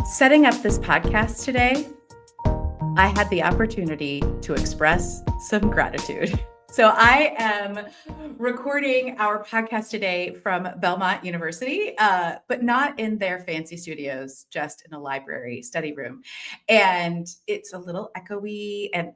Setting up this podcast today, I had the opportunity to express some gratitude. So I am recording our podcast today from Belmont University, but not in their fancy studios, just in a library study room. And it's a little echoey, and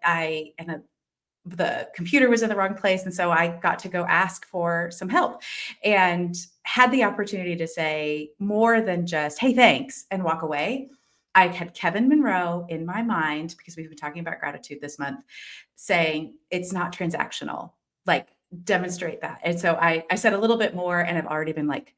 the computer was in the wrong place. And so I got to go ask for some help and had the opportunity to say more than just, hey, thanks, and walk away. I had Kevin Monroe in my mind, because we've been talking about gratitude this month, saying it's not transactional, like demonstrate that. And so I said a little bit more, and I've already been like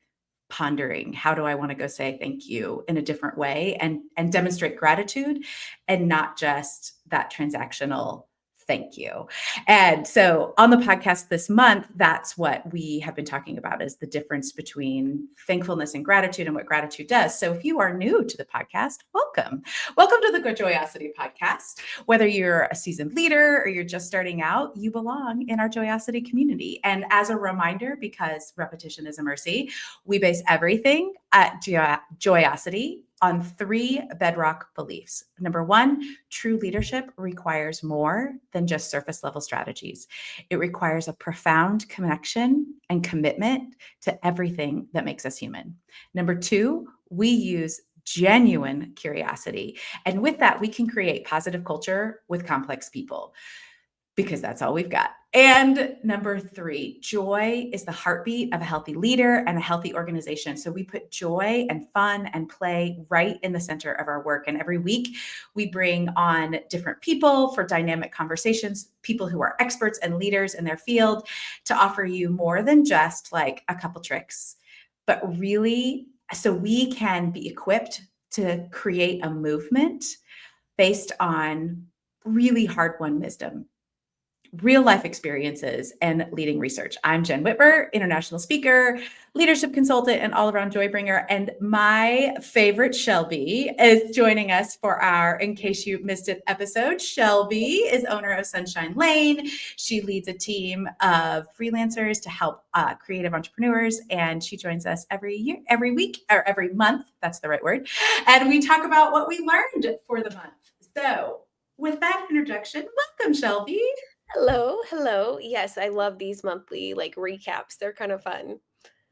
pondering, how do I want to go say thank you in a different way and demonstrate gratitude and not just that transactional thank you. And so on the podcast this month, that's what we have been talking about, is the difference between thankfulness and gratitude and what gratitude does. So if you are new to the podcast, welcome. Welcome to the Joyosity Podcast. Whether you're a seasoned leader or you're just starting out, you belong in our Joyosity community. And as a reminder, because repetition is a mercy, we base everything at Joyosity on 3 bedrock beliefs. Number 1, true leadership requires more than just surface level strategies. It requires a profound connection and commitment to everything that makes us human. Number 2, we use genuine curiosity. And with that, we can create positive culture with complex people, because that's all we've got. And number 3, joy is the heartbeat of a healthy leader and a healthy organization. So we put joy and fun and play right in the center of our work. And every week we bring on different people for dynamic conversations, people who are experts and leaders in their field, to offer you more than just like a couple tricks, but really so we can be equipped to create a movement based on really hard-won wisdom, real life experiences, and leading research. I'm Jenn Whitmer, international speaker, leadership consultant, and all-around joy bringer. And my favorite Shelby is joining us for our In Case You Missed It episode. Shelby is owner of Sunshine Lane. She leads a team of freelancers to help creative entrepreneurs. And she joins us every month. That's the right word. And we talk about what we learned for the month. So with that introduction, welcome, Shelby. Hello. Yes, I love these monthly recaps. They're kind of fun.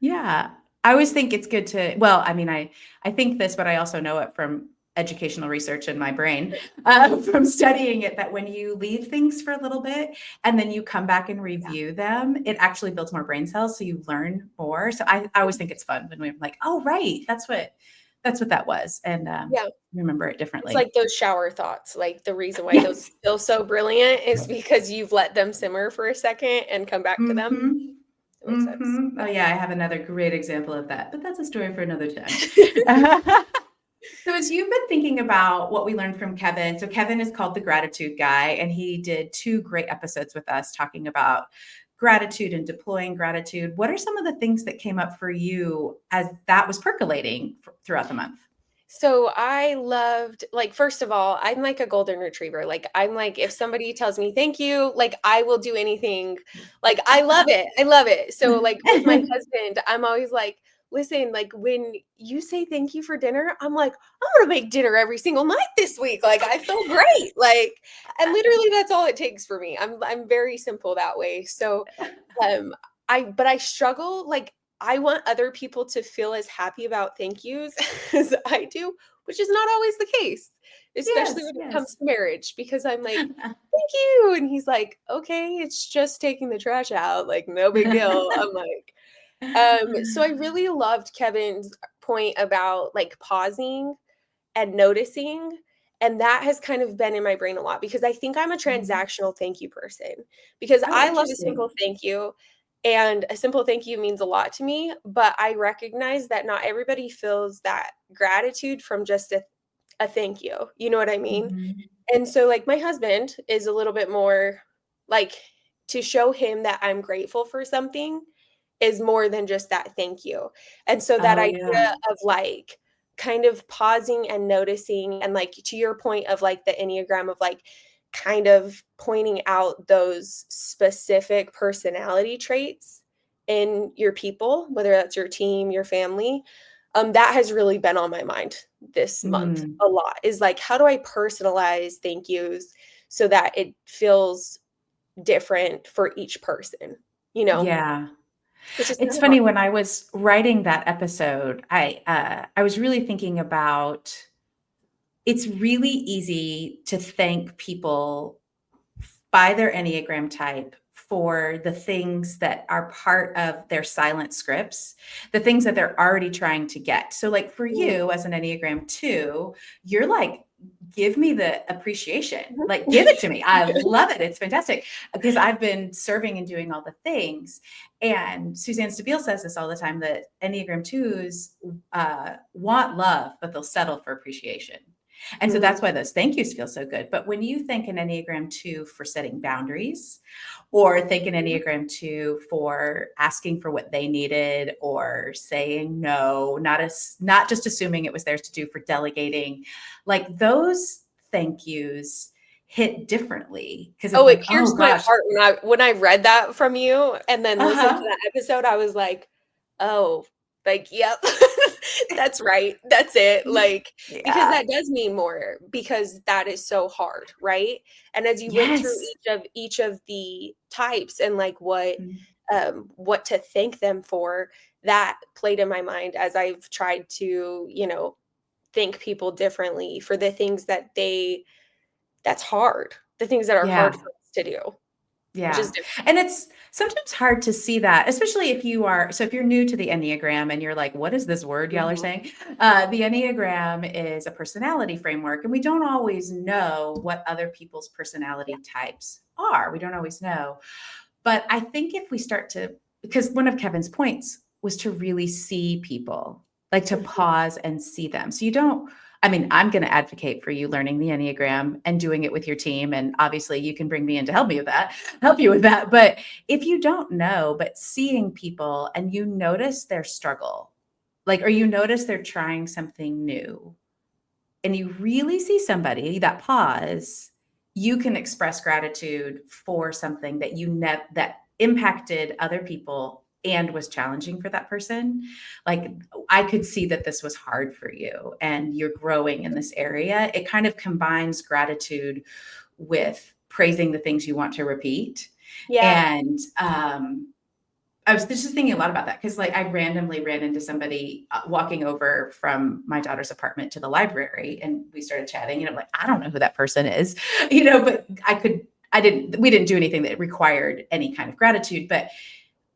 Yeah. I always think it's good to, well, I mean, I think this, but I also know it from educational research in my brain, from studying it, that when you leave things for a little bit and then you come back and review them, it actually builds more brain cells. So you learn more. So I always think it's fun when we're like, oh, right. That's what that was. And remember it differently. It's like those shower thoughts. Like the reason why those feel so brilliant is because you've let them simmer for a second and come back to them. It makes sense. Oh yeah, I have another great example of that, but that's a story for another time. So as you've been thinking about what we learned from Kevin, so Kevin is called the Gratitude Guy, and he did 2 great episodes with us talking about gratitude and deploying gratitude. What are some of the things that came up for you as that was percolating throughout the month? So I loved, first of all, I'm like a golden retriever. I'm like, if somebody tells me thank you, I will do anything. I love it. I love it. So with my husband, I'm always like, listen, when you say thank you for dinner, I'm like, I'm going to make dinner every single night this week. I feel great. And literally that's all it takes for me. I'm very simple that way. So, but I struggle, I want other people to feel as happy about thank yous as I do, which is not always the case, especially when it comes to marriage, because I'm like, thank you. And he's like, okay, it's just taking the trash out. No big deal. I'm like, so I really loved Kevin's point about pausing and noticing. And that has kind of been in my brain a lot, because I think I'm a transactional thank you person, because I love a simple thank you. And a simple thank you means a lot to me, but I recognize that not everybody feels that gratitude from just a thank you. You know what I mean? Mm-hmm. And so my husband is a little bit more to show him that I'm grateful for something is more than just that thank you. And so that idea of kind of pausing and noticing, and to your point of the Enneagram of kind of pointing out those specific personality traits in your people, whether that's your team, your family, That has really been on my mind this month Mm, a lot, is like, how do I personalize thank yous so that it feels different for each person, you know, yeah. which is It's kind of hard. funny, when I was writing that episode, I was really thinking about, it's really easy to thank people by their Enneagram type for the things that are part of their silent scripts, the things that they're already trying to get. So, like for Mm. you as an Enneagram 2, you're like, give me the appreciation, Mhm. like give it to me. I love it. It's fantastic, because I've been serving and doing all the things. And Suzanne Stabile says this all the time, that Enneagram 2s want love, but they'll settle for appreciation. And so Mm. that's why those thank yous feel so good. But when you thank an Enneagram 2 for setting boundaries, or thank an Enneagram 2 for asking for what they needed, or saying no, not just assuming it was theirs to do, for delegating, like those thank yous hit differently, because it's Oh, it like, oh pierced my gosh, heart when I read that from you and then listened to uh-huh. that episode. I was like, "Oh, like, yep, that's right. That's it." Like, because Yeah. that does mean more, because that is so hard, right? And as you went through Yes. each of the types and like Mm, what to thank them for, that played in my mind as I've tried to, thank people differently for the things that's hard, the things that are hard yeah. for us to do, which is Yeah. different. And it's sometimes hard to see that, especially if you are, so if you're new to the Enneagram and you're like, what is this word y'all are Mhm. saying? The Enneagram is a personality framework, and we don't always know what other people's Yeah. personality types are. We don't always know. But I think if we start to, because one of Kevin's points was to really see people, like to Mhm. pause and see them. So you don't, I mean, I'm going to advocate for you learning the Enneagram and doing it with your team. And obviously you can bring me in to help me with that, help you with that. But if you don't know, but seeing people and you notice their struggle, like, or you notice they're trying something new, and you really see somebody, that pause, you can express gratitude for something that that impacted other people and was challenging for that person. Like, I could see that this was hard for you and you're growing in this area. It kind of combines gratitude with praising the things you want to repeat. Yeah. And I was just thinking a lot about that, because like I randomly ran into somebody walking over from my daughter's apartment to the library, and we started chatting, and I'm like, I don't know who that person is, but we didn't do anything that required any kind of gratitude, but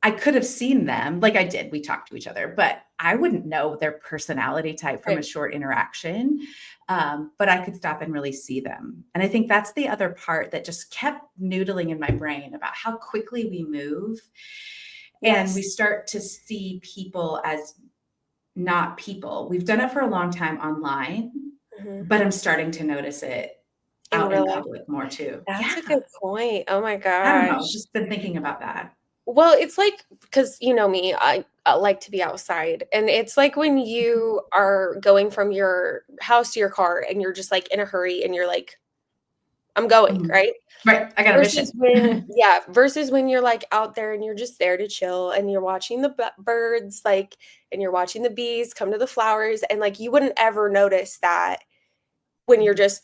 I could have seen them, like I did. We talked to each other, but I wouldn't know their personality type from Right. a short interaction. But I could stop and really see them. And I think that's the other part that just kept noodling in my brain about how quickly we move, and we Yes. start to see people as not people. We've done it for a long time online, Mhm. but I'm starting to notice it In out in real life. public more too. That's Yeah. a good point. Oh my I don't know. gosh. Just been thinking about that. Well, it's like, because you know me, I like to be outside, and it's like when Mhm. you are going from your house to your car and you're just like in a hurry and you're like, "I'm going," Mhm. right? Right. I got a Versus mission. when yeah, versus when you're, like, out there and you're just there to chill and you're watching the birds, like, and you're watching the bees come to the flowers, and, like, you wouldn't ever notice that when you're just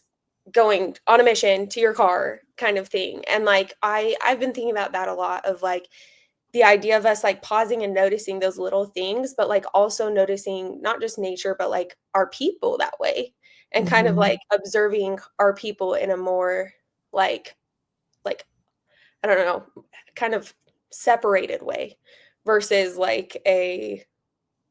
going on a mission to your car kind of thing, and, like, I've been thinking about that a lot, of, like, the idea of us, like, pausing and noticing those little things, but, like, also noticing not just nature, but, like, our people that way, and kind of, like, Mhm. observing our people in a more, like like, I don't know, kind of separated way, versus like a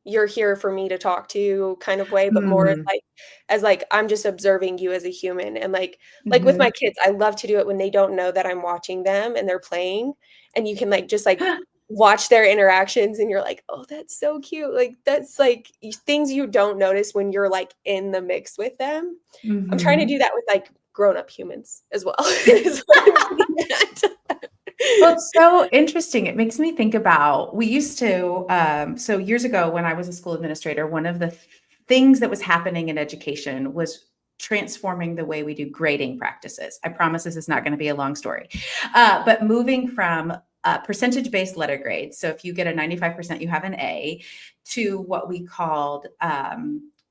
you're here for me to talk to kind of way, but more as Mhm. like I'm just observing you as a human. And like with my Mhm. kids, I love to do it when they don't know that I'm watching them and they're playing, and you can like just like watch their interactions and you're like, "Oh, that's so cute." Like that's like things you don't notice when you're like in the mix with them. I'm trying to do Mhm. that with like grown-up humans as well. Is what I'm getting at. Well, it's so interesting. It makes me think about, we used to, so years ago when I was a school administrator, one of the things that was happening in education was transforming the way we do grading practices. I promise this is not going to be a long story, but moving from percentage-based letter grades. So if you get a 95%, you have an A, to what we called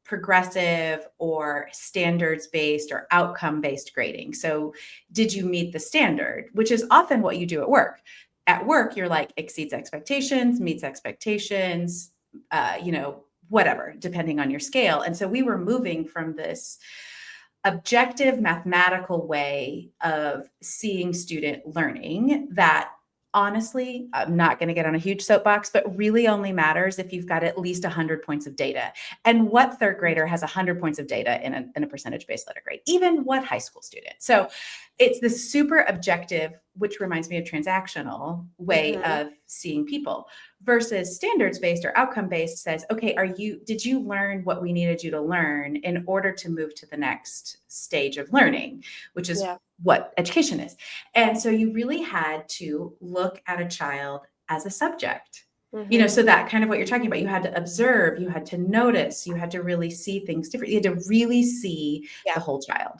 progressive or standards-based or outcome-based grading. So did you meet the standard, which is often what you do at work. At work, you're like exceeds expectations, meets expectations, whatever, depending on your scale. And so we were moving from this objective mathematical way of seeing student learning that, honestly, I'm not going to get on a huge soapbox, but really only matters if you've got at least 100 points of data. And what third grader has 100 points of data in a percentage-based letter grade? Even what high school student? So it's this super objective, which reminds me of transactional way of seeing people, versus standards-based or outcome-based says, okay, did you learn what we needed you to learn in order to move to the next stage of learning, which is what education is. And so you really had to look at a child as a subject, so that kind of what you're talking about, you had to observe, you had to notice, you had to really see things differently. You had to really see the whole child.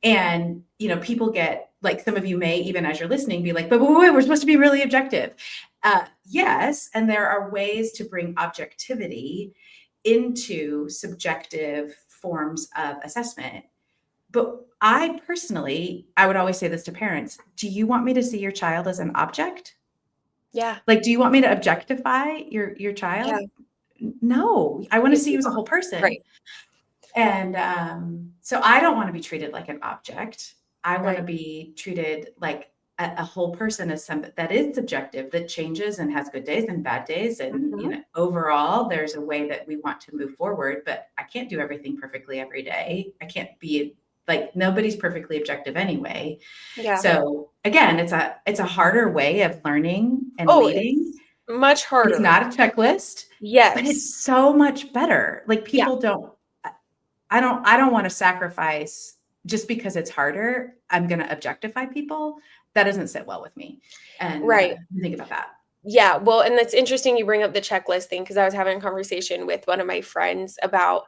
And, people get like, some of you may, even as you're listening, be like, but wait, we're supposed to be really objective. Yes. And there are ways to bring objectivity into subjective forms of assessment. But I would always say this to parents. Do you want me to see your child as an object? Yeah. Like, do you want me to objectify your child? Yeah. No, I want to see you as a whole person. Right. And so I don't want to be treated like an object. I want to be treated like a whole person, as something that is subjective, that changes and has good days and bad days. And, overall, there's a way that we want to move forward, but I can't do everything perfectly every day. I can't be like, nobody's perfectly objective anyway. Yeah. So again, it's a harder way of learning and leading. It's much harder. It's not a checklist. Yes. But it's so much better. Like, people I don't want to sacrifice just because it's harder. I'm going to objectify people. That doesn't sit well with me. And think about that. Yeah. Well, and it's interesting you bring up the checklist thing, because I was having a conversation with one of my friends about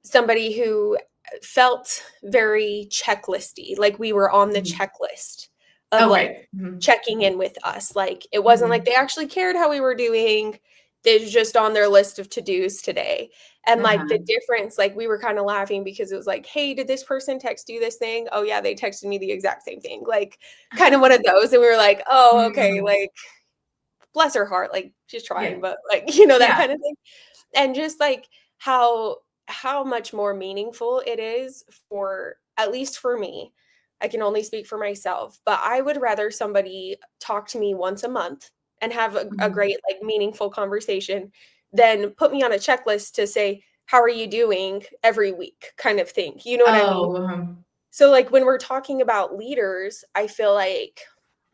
somebody who felt very checklisty, like we were on the checklist of checking in with us. Like, it wasn't like they actually cared how we were doing. They was just on their list of to-dos today. And like the difference, like, we were kind of laughing because it was like, hey, did this person text you this thing? Oh yeah, they texted me the exact same thing. Like, kind of one of those. And we were like, oh, okay, like, bless her heart, like, she's trying, but like, that kind of thing. And just like how much more meaningful it is, for, at least for me, I can only speak for myself, but I would rather somebody talk to me once a month and have a great, like, meaningful conversation than put me on a checklist to say, how are you doing, every week, kind of thing. You know what I mean? So like, when we're talking about leaders, I feel like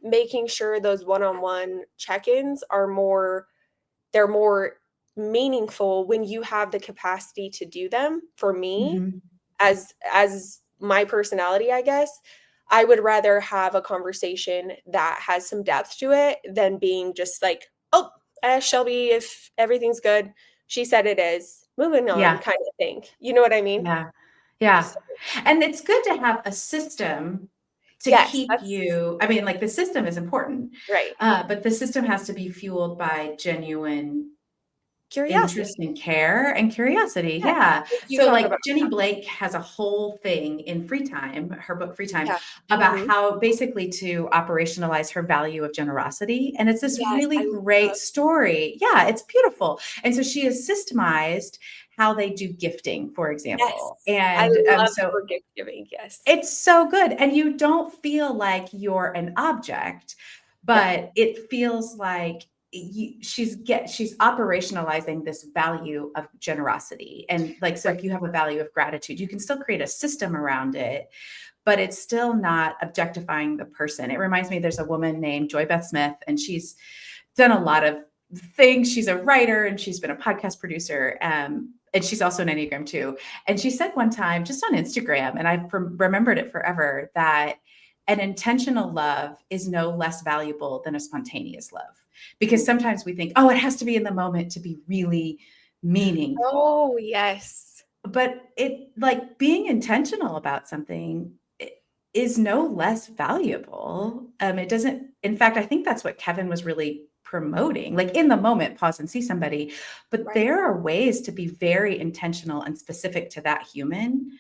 making sure those one-on-one check-ins they're more meaningful when you have the capacity to do them. For me, as my personality, I guess, I would rather have a conversation that has some depth to it than being just like, oh, I asked Shelby if everything's good. She said it is. Moving on, kind of thing. You know what I mean? Yeah. Yeah. So, and it's good to have a system to keep you. I mean, like, the system is important. Right. But the system has to be fueled by genuine curiosity, interest and care and curiosity. Yeah. So like, Jenny Blake has a whole thing in Free Time, her book Free Time, about how basically to operationalize her value of generosity. And it's this really great story. Yeah, it's beautiful. And so she has systemized how they do gifting, for example. And I love so gift giving. Yes. It's so good. And you don't feel like you're an object, but it feels like she's operationalizing this value of generosity. And like, so if you have a value of gratitude, you can still create a system around it, but it's still not objectifying the person. It reminds me, there's a woman named Joy Beth Smith, and she's done a lot of things. She's a writer and she's been a podcast producer. And she's also an Enneagram too. And she said one time, just on Instagram, and I remembered it forever, that an intentional love is no less valuable than a spontaneous love. Because sometimes we think, oh, it has to be in the moment to be really meaningful. Oh, yes. But it, like, being intentional about something, is no less valuable. It doesn't, in fact, I think that's what Kevin was really promoting, like in the moment, pause and see somebody, but Right. there are ways to be very intentional and specific to that human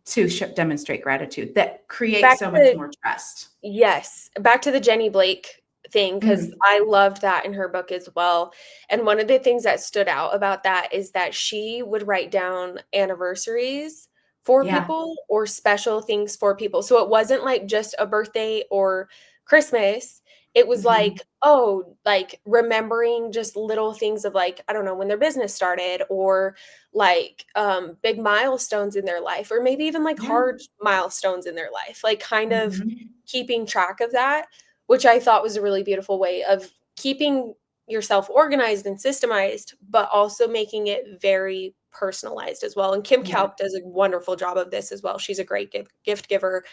to demonstrate gratitude that create so much more trust. Yes, back to the Jenny Blake thing, because I loved that in her book as well. And one of the things that stood out about that is that she would write down anniversaries for Yeah. people or special things for people. So it wasn't like just a birthday or Christmas. It was like, oh, like remembering just little things of like, I don't know, when their business started, or like big milestones in their life, or maybe even like hard milestones in their life, like kind of keeping track of that, which I thought was a really beautiful way of keeping yourself organized and systemized, but also making it very personalized as well. And Kim Kalp does a wonderful job of this as well. She's a great gift giver.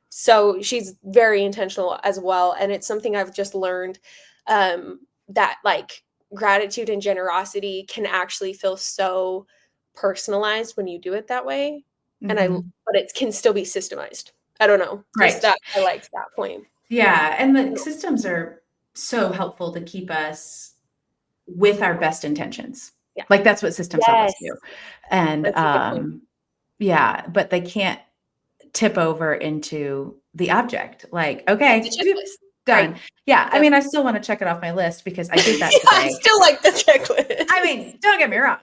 So she's very intentional as well. And it's something I've just learned that like gratitude and generosity can actually feel so personalized when you do it that way. And but it can still be systemized. I don't know. Just that I liked that point. Yeah. And the systems are so helpful to keep us with our best intentions. Yeah. Like that's what systems help us do. And yeah, but they can't tip over into the object. Like, okay, done. Right. Yeah. I mean, I still want to check it off my list because I did that today. I still like the checklist. I mean, don't get me wrong.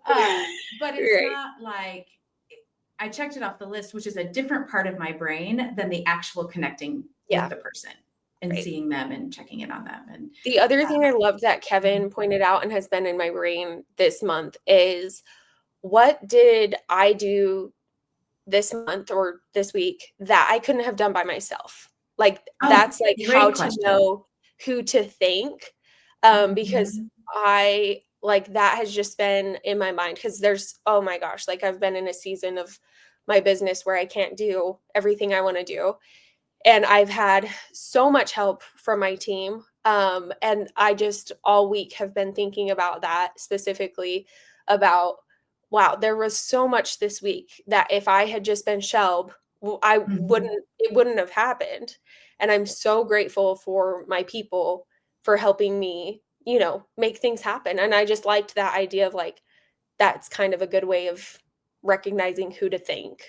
But it's not like I checked it off the list, which is a different part of my brain than the actual connecting with the person and seeing them and checking in on them. And the other thing I loved that Kevin pointed out and has been in my brain this month is, what did I do this month or this week that I couldn't have done by myself? Like that's like how to know who to thank. Because I like that has just been in my mind, because there's, oh my gosh, like I've been in a season of my business where I can't do everything I want to do. And I've had so much help from my team. And I just all week have been thinking about that specifically, about, wow, there was so much this week that if I had just been Shelb, it wouldn't have happened. And I'm so grateful for my people for helping me, you know, make things happen. And I just liked that idea of like, that's kind of a good way of recognizing who to thank.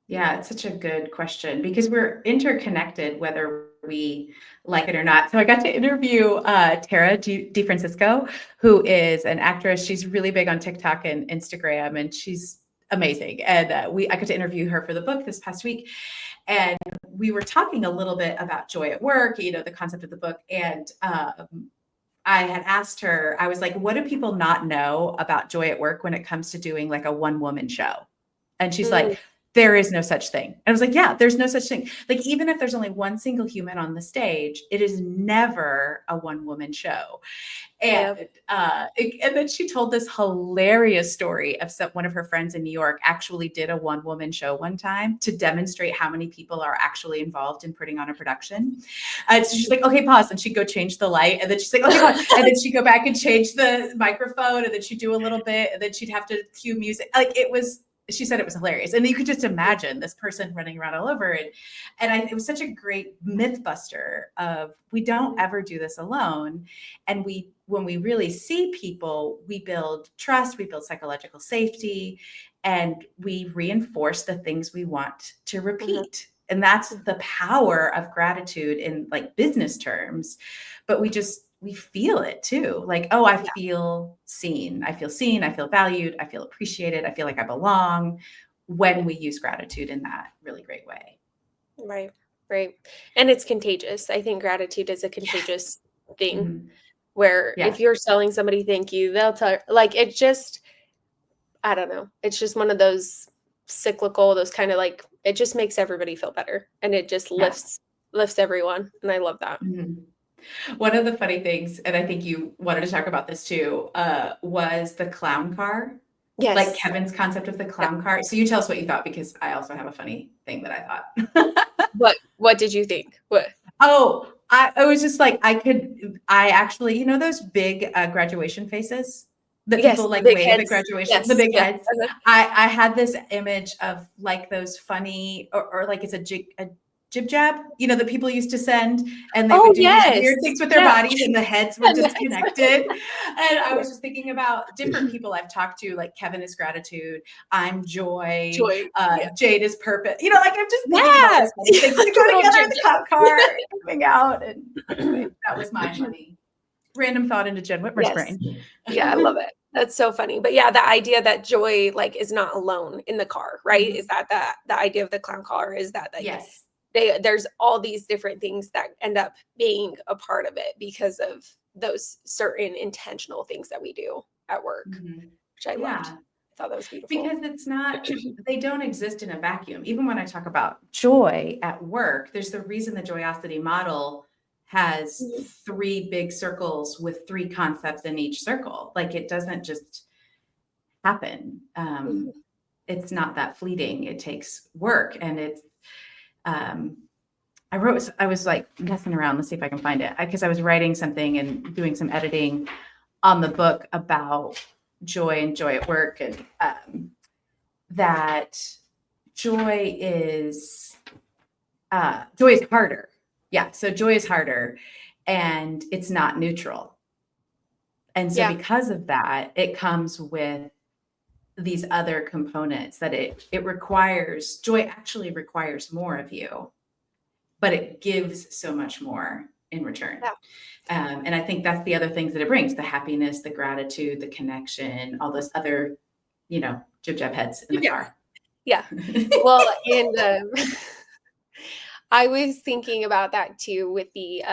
Yeah, it's such a good question because we're interconnected, whether we like it or not. So I got to interview Tara DeFrancisco, who is an actress. She's really big on TikTok and Instagram, and she's amazing. And I got to interview her for the book this past week. And we were talking a little bit about joy at work, you know, the concept of the book. And I had asked her, I was like, what do people not know about joy at work when it comes to doing like a one-woman show? And she's like, there is no such thing. And I was like, yeah, there's no such thing. Like, even if there's only one single human on the stage, it is never a one-woman show. And and then she told this hilarious story of one of her friends in New York actually did a one-woman show one time to demonstrate how many people are actually involved in putting on a production. So she's like, okay, pause. And she'd go change the light. And then she's like, okay, pause. And then she'd go back and change the microphone. And then she'd do a little bit. And then she'd have to cue music. Like she said it was hilarious. And you could just imagine this person running around all over it. And it was such a great myth buster of, we don't ever do this alone. And when we really see people, we build trust, we build psychological safety, and we reinforce the things we want to repeat. And that's the power of gratitude in like business terms. But we feel it too. Like, oh, I feel seen. I feel valued. I feel appreciated. I feel like I belong when we use gratitude in that really great way. Right. Right. And it's contagious. I think gratitude is a contagious thing where if you're telling somebody thank you, they'll tell, like, it just, I don't know. It's just one of those cyclical, those kind of like, it just makes everybody feel better, and it just lifts everyone. And I love that. One of the funny things, and I think you wanted to talk about this too, was the clown car. Yes. Like Kevin's concept of the clown car. So you tell us what you thought, because I also have a funny thing that I thought. What did you think? What? Oh, I was just like, I actually, you know, those big graduation faces that Yes, people like big wave at heads. graduation, the Yes, big yes. heads. I had this image of like those funny, or like it's a jib jab, that people used to send, and they Oh, would do these yes. weird things with their Yeah. bodies and the heads were And that's disconnected. And I was just thinking about different people I've talked to, like Kevin is gratitude, I'm joy, joy. Yeah. Jade is purpose. Like I'm just thinking about Yeah. those funny things that Like a go little together in jib the jab. cop car, coming out. And anyway, that was my funny random thought into Jenn Whitmer's Yes. brain. Yeah, I love it. That's so funny. But yeah, the idea that joy like is not alone in the car, right? Mhm. Is that the idea of the clown car is that like Yes. there's all these different things that end up being a part of it because of those certain intentional things that we do at work, Mhm. which I loved. Yeah. I thought that was beautiful. Because they don't exist in a vacuum. Even when I talk about joy at work, there's the reason the Joyosity model has Mhm. 3 big circles with 3 concepts in each circle. Like it doesn't just happen. Mhm. It's not that fleeting. It takes work. And it's, I was like messing around. Let's see if I can find it. Because I was writing something and doing some editing on the book about joy and joy at work, and that joy is harder. Yeah, so joy is harder, and it's not neutral. And so Yeah. because of that, it comes with these other components that it requires. Joy actually requires more of you, but it gives so much more in return. Yeah. And I think that's the other things that it brings: the happiness, the gratitude, the connection, all those other, jib jab heads in the Yeah. car. Yeah. Well, and I was thinking about that too with the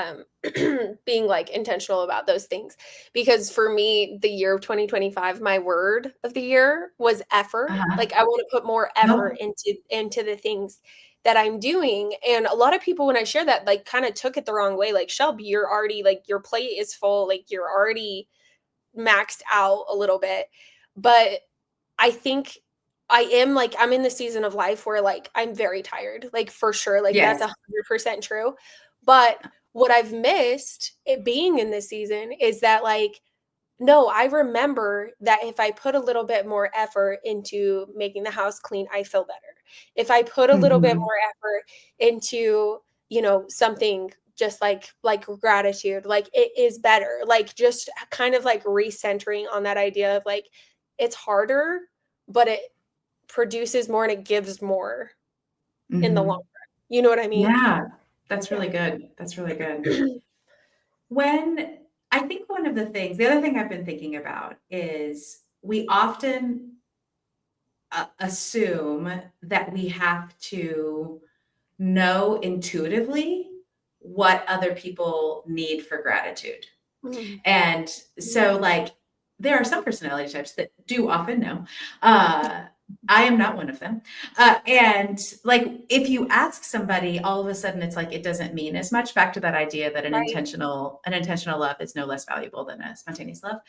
being like intentional about those things, because for me the year of 2025, my word of the year was effort. Uh-huh. Like I want to put more effort Nope. into the things that I'm doing. And a lot of people when I share that like kind of took it the wrong way, like, Shelby, you're already like your plate is full, like you're already maxed out a little bit. But I think I'm in the season of life where like I'm very tired, like for sure, like that's Yes. 100% true. But what I've missed it being in this season is that like, no, I remember that if I put a little bit more effort into making the house clean, I feel better. If I put a little bit Mhm. more effort into, something just like gratitude, like it is better. Like just kind of like recentering on that idea of like it's harder, but it produces more and it gives more in the long Mhm. run. You know what I mean? Yeah, that's Yeah. really good. That's really good. When I think the other thing I've been thinking about is we often assume that we have to know intuitively what other people need for gratitude. Mhm. And so, like, there are some personality types that do often know. I am not one of them. And like, if you ask somebody, all of a sudden, it's like it doesn't mean as much. Back to that idea that Right. an intentional love is no less valuable than a spontaneous love.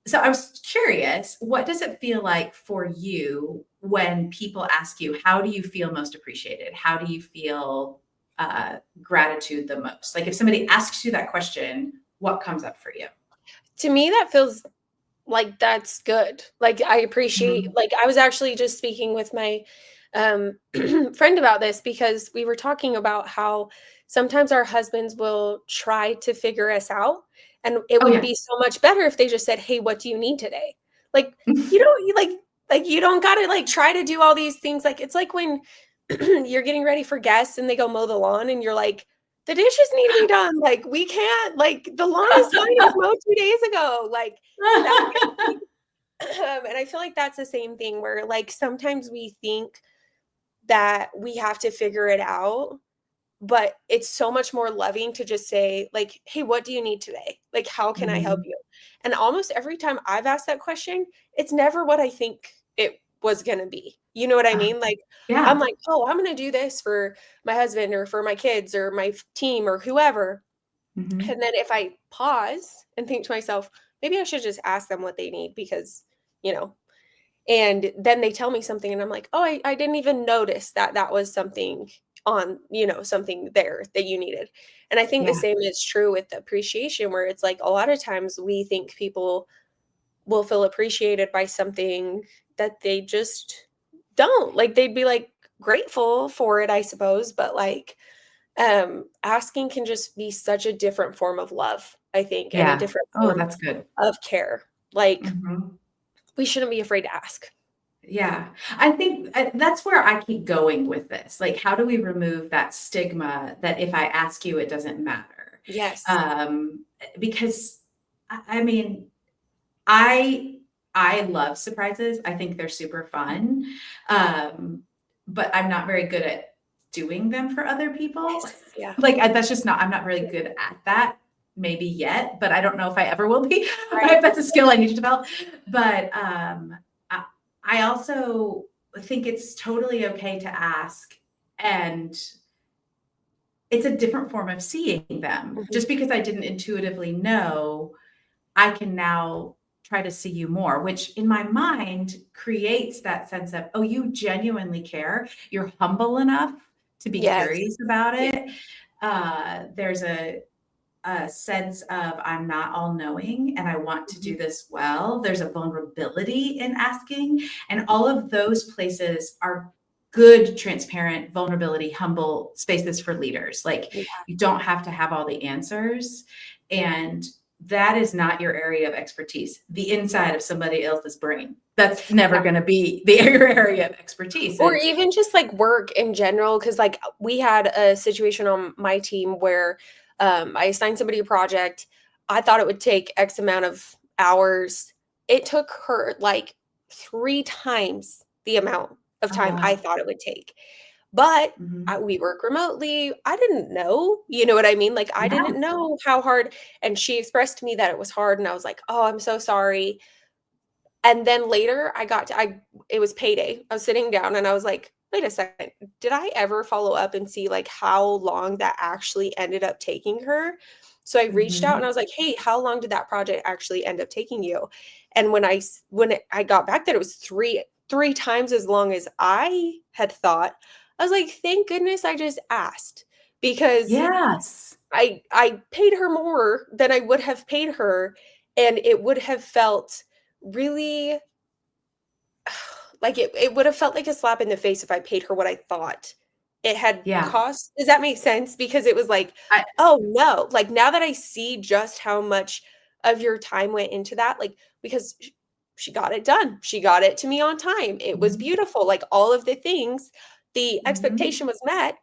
So I was curious, what does it feel like for you when people ask you, how do you feel most appreciated? How do you feel gratitude the most? Like if somebody asks you that question, what comes up for you? To me, that feels like that's good. Like I appreciate Mhm. like I was actually just speaking with my friend about this because we were talking about how sometimes our husbands will try to figure us out, and it Oh would yeah. be so much better if they just said, "Hey, what do you need today?" Like you don't you like you don't got to like try to do all these things. Like it's like when you're getting ready for guests and they go mow the lawn and you're like, the dishes need to be done. Like we can't like the lawn is fine. It was mowed 2 days ago. Like that and I feel like that's the same thing where like sometimes we think that we have to figure it out, but it's so much more loving to just say like, "Hey, what do you need today? Like how can I help Mhm. you?" And almost every time I've asked that question, it's never what I think it was going to be. You know what I Uh, mean? Like I'm yeah. like, "Oh, I'm going to do this for my husband or for my kids or my team or whoever." Mhm. And then if I pause and think to myself, maybe I should just ask them what they need because, you know, and then they tell me something and I'm like, "Oh, I didn't even notice that that was something on, something there that you needed." And I think the Yeah. same is true with appreciation where it's like a lot of times we think people will feel appreciated by something that they just don't. Like, they'd be like grateful for it, I suppose, but like asking can just be such a different form of love, I think, and a Yeah. different Oh, form that's good. of care. Like, Mhm. we shouldn't be afraid to ask. Yeah. I think that's where I keep going with this. Like, how do we remove that stigma that if I ask you, it doesn't matter? Yes. Um, because I mean, I I love surprises. I think they're super fun. Um, but I'm not very good at doing them for other people. Yes. Yeah. Like that's just not I'm not really good at that maybe yet, but I don't know if I ever will be. Right. That's a skill I need to develop. But I, I also think it's totally okay to ask, and it's a different form of seeing them. Mhm. Just because I didn't intuitively know, I can now try to see you more, which in my mind creates that sense of, oh, you genuinely care. You're humble enough to be Yes. curious about Yeah. it. There's a sense of I'm not all knowing and I want to Mhm. do this well. There's a vulnerability in asking. And all of those places are good, transparent, vulnerability, humble spaces for leaders. Like Yeah. you don't have to have all the answers. And that is not your area of expertise, the inside of somebody else's brain. That's never Yeah. going to be your area of expertise. Or even just like work in general, because like we had a situation on my team where I assigned somebody a project. I thought it would take X amount of hours. It took her like 3 times the amount of Oh, time I wow. thought it would take. But Mhm. we work remotely. I didn't know, you know what I mean? Like, I Yeah. didn't know how hard. And she expressed to me that it was hard. And I was like, oh, I'm so sorry. And then later it was payday. I was sitting down and I was like, "Wait a second. Did I ever follow up and see like how long that actually ended up taking her?" So I reached out and I Mhm. was like, "Hey, how long did that project actually end up taking you?" And I got back that it was three times as long as I had thought, I was like, "Thank goodness I just asked." Because Yes. I paid her more than I would have paid her, and it would have felt really like it would have felt like a slap in the face if I paid her what I thought it had Yeah. cost. Does that make sense? Because it was like, I "Oh, no." Like, now that I see just how much of your time went into that, like, because she got it done. She got it to me on time. It was Mhm. beautiful. Like, all of the things, the Mhm. expectation was met,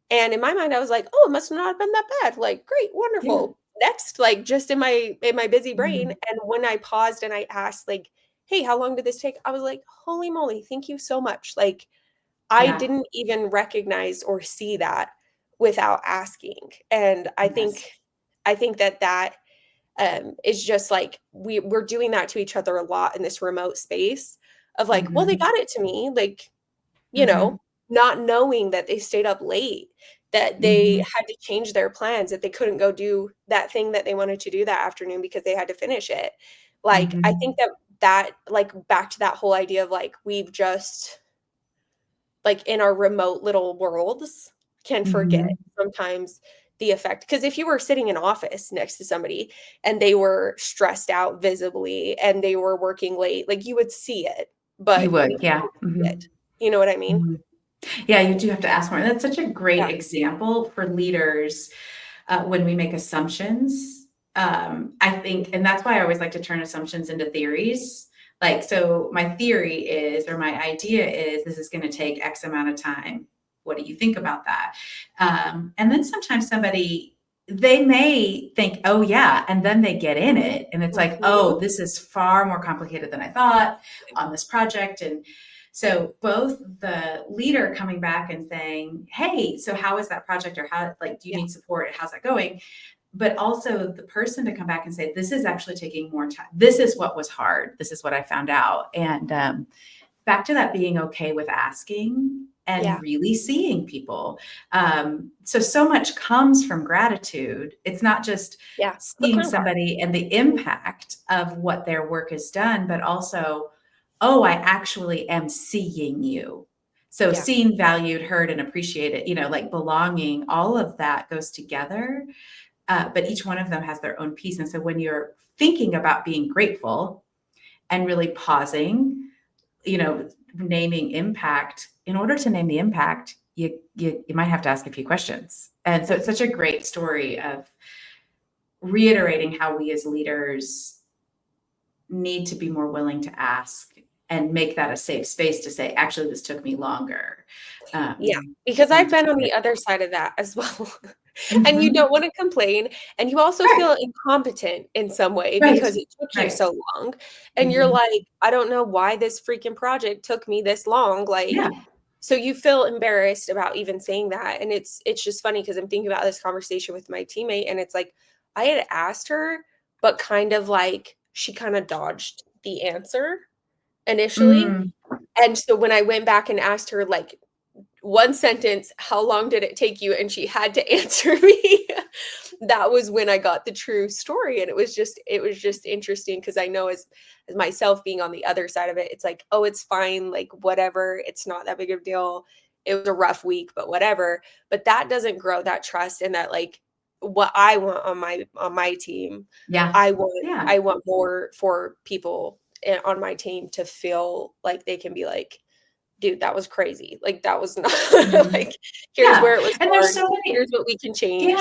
and in my mind, I was like, "Oh, it must not have been that bad. Like, great, Yeah. wonderful. Next," like, just in my busy brain, Mhm. and when I paused and I asked, like, "Hey, how long did this take?" I was like, "Holy moly, thank you so much." Like, I Yeah. didn't even recognize or see that without asking, and Yes. I think that is just, like, we're doing that to each other a lot in this remote space of, like, "Well, they Mhm. got it to me," like, you know, Mhm. not knowing that they stayed up late, that they Mhm. had to change their plans, that they couldn't go do that thing that they wanted to do that afternoon because they had to finish it. Like, I think Mhm. that like, back to that whole idea of, like, we've just like, in our remote little worlds, can forget Mhm. sometimes the effect. Because if you were sitting in office next to somebody and they were stressed out visibly and they were working late, like, you would see it, You but we would, yeah. can't see Mhm. it. You know what I mean? Mhm. Yeah, you do have to ask more. That's such a great Yeah. example for leaders when we make assumptions. I think, and that's why I always like to turn assumptions into theories. Like, so my theory is, or my idea is, this is going to take X amount of time. What do you think about that? And then sometimes they may think, oh, yeah. And then they get in it. And it's like, Mhm. oh, this is far more complicated than I thought on this project. And so both the leader coming back and saying, hey, so how is that project, or how, like, do you Yeah, need support? How's that going? But also the person to come back and say, this is actually taking more time. This is what was hard. This is what I found out. And back to that being okay with asking and yeah, really seeing people. So much comes from gratitude. It's not just yeah. Look seeing my heart. somebody and the Mhm. impact of what their work has done, but also, oh, I actually am seeing you. So Yeah, seen, valued, heard, and appreciated, like belonging, all of that goes together. But each one of them has their own piece. And so when you're thinking about being grateful, and really pausing, naming impact. In order to name the impact, you might have to ask a few questions. And so it's such a great story of reiterating how we as leaders need to be more willing to ask and make that a safe space to say, actually, this took me longer. Yeah, because I've been on the other side of that as well. And you don't want to complain, and you also feel incompetent in some way because it took you so long. And you're like, I don't know why this freaking project took me this long. Like, so you feel embarrassed about even saying that. And it's just funny because I'm thinking about this conversation with my teammate, and it's like, I had asked her, but kind of like she kind of dodged the answer initially. And so when I went back and asked her, like, one sentence, how long did it take you? And she had to answer me. That was when I got the true story. And it was just interesting because I know as myself being on the other side of it, it's like, oh, it's fine. Like, whatever. It's not that big of a deal. It was a rough week, but whatever. But that doesn't grow that trust and that, like, what I want on my team. I want more for people on my team to feel like they can be like, dude, that was crazy. Like, that was not like, here's where it was and hard. There's so many, here's what we can change.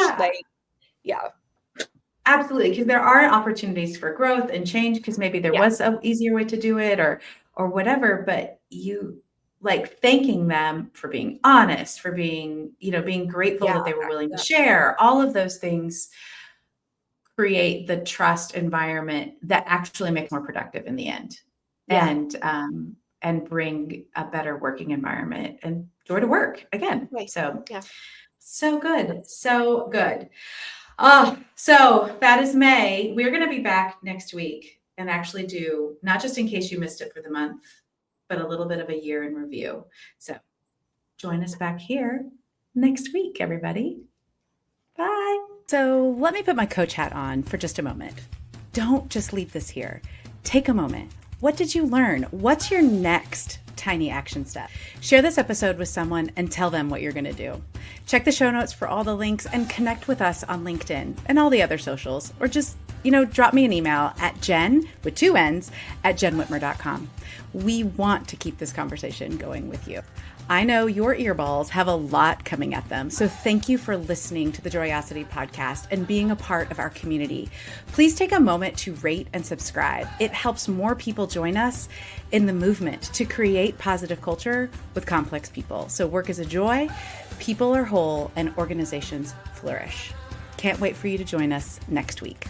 Absolutely. Because there are opportunities for growth and change, because maybe there was an easier way to do it or whatever, but you like thanking them for being honest, for being, being grateful that they were willing to share. All of those things create the trust environment that actually makes more productive in the end. And bring a better working environment and joy to work again. So good. So good. So that is May. We're going to be back next week and actually do, not just in case you missed it for the month, but a little bit of a year in review. So join us back here next week, everybody. Bye. So let me put my coach hat on for just a moment. Don't just leave this here. Take a moment. What did you learn? What's your next tiny action step? Share this episode with someone and tell them what you're going to do. Check the show notes for all the links and connect with us on LinkedIn and all the other socials, or just, drop me an email at Jenn with 2 N's at jennwhitmer.com. We want to keep this conversation going with you. I know your earballs have a lot coming at them, so thank you for listening to the Joyosity Podcast and being a part of our community. Please take a moment to rate and subscribe. It helps more people join us in the movement to create positive culture with complex people. So work is a joy, people are whole, and organizations flourish. Can't wait for you to join us next week.